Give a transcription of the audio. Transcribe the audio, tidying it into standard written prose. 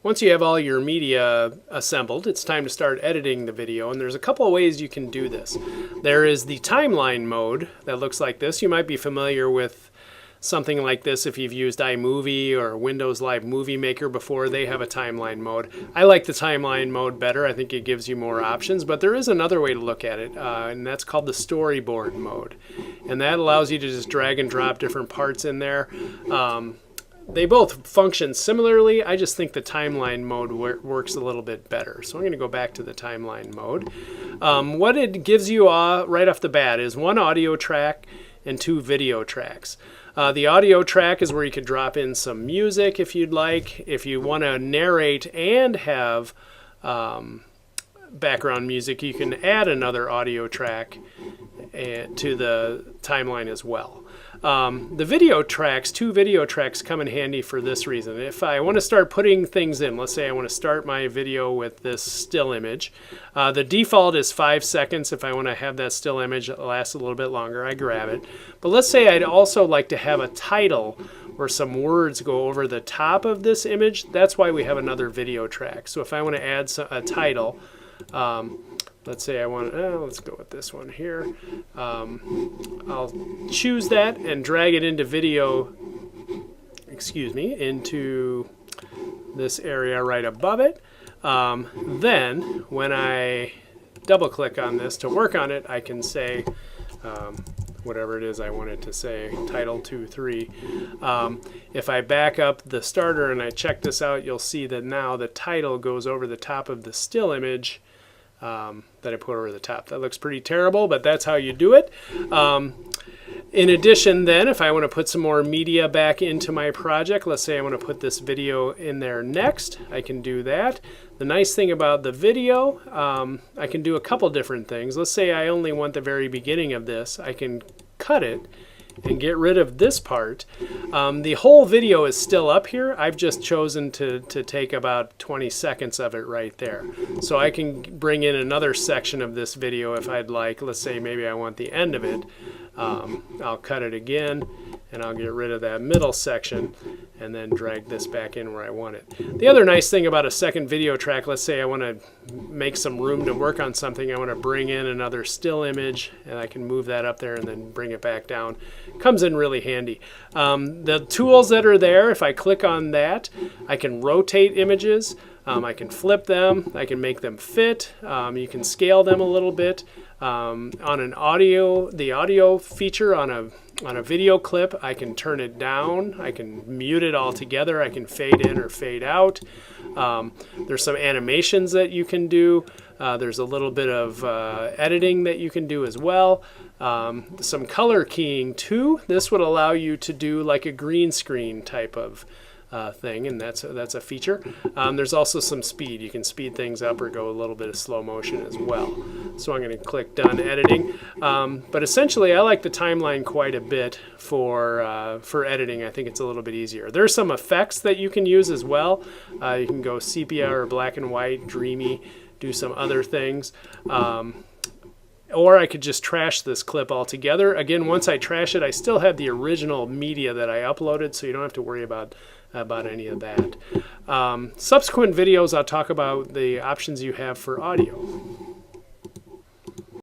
Once you have all your media assembled, it's time to start editing the video, and there's a couple of ways you can do this. There is the timeline mode that looks like this. You might be familiar with something like this if you've used iMovie or Windows Live Movie Maker before. They have a timeline mode. I like the timeline mode better. I think it gives you more options, but there is another way to look at it, and that's called the storyboard mode. And that allows you to just drag and drop different parts in there. They both function similarly. I just think the timeline mode works a little bit better. So I'm going to go back to the timeline mode. What it gives you right off the bat is one audio track and two video tracks. The audio track is where you could drop in some music if you'd like. If you want to narrate and have background music, you can add another audio track to the timeline as well. The video tracks, two video tracks, come in handy for this reason. If I want to start putting things in, let's say I want to start my video with this still image. The default is 5 seconds. If I want to have that still image last a little bit longer, I grab it. But let's say I'd also like to have a title where some words go over the top of this image. That's why we have another video track. So if I want to add a title, let's say I want, let's go with this one here. I'll choose that and drag it into into this area right above it. Then when I double click on this to work on it, I can say whatever it is I want it to say, title 2.3. If I back up the starter and I check this out, you'll see that now the title goes over the top of the still image that I put over the top. That looks pretty terrible, but that's how you do it. In addition then, if I want to put some more media back into my project, let's say I want to put this video in there next, I can do that. The nice thing about the video, I can do a couple different things. Let's say I only want the very beginning of this. I can cut it and get rid of this part. The whole video is still up here. I've just chosen to take about 20 seconds of it right there. So I can bring in another section of this video if I'd like. Let's say maybe I want the end of it. I'll cut it again and I'll get rid of that middle section and then drag this back in where I want it. The other nice thing about a second video track, let's say I want to make some room to work on something, I want to bring in another still image, and I can move that up there and then bring it back down. Comes in really handy. The tools that are there, if I click on that, I can rotate images, I can flip them, I can make them fit, you can scale them a little bit. On an audio, the audio feature on a video clip, I can turn it down, I can mute it altogether, I can fade in or fade out. There's some animations that you can do. There's a little bit of editing that you can do as well. Some color keying too. This would allow you to do like a green screen type of thing, and that's a feature. There's also some speed. You can speed things up or go a little bit of slow motion as well. So I'm going to click Done Editing. But essentially, I like the timeline quite a bit for editing. I think it's a little bit easier. There's some effects that you can use as well. You can go sepia or black and white, dreamy, do some other things. Or I could just trash this clip altogether. Again, once I trash it, I still have the original media that I uploaded, so you don't have to worry about any of that. Subsequent videos, I'll talk about the options you have for audio.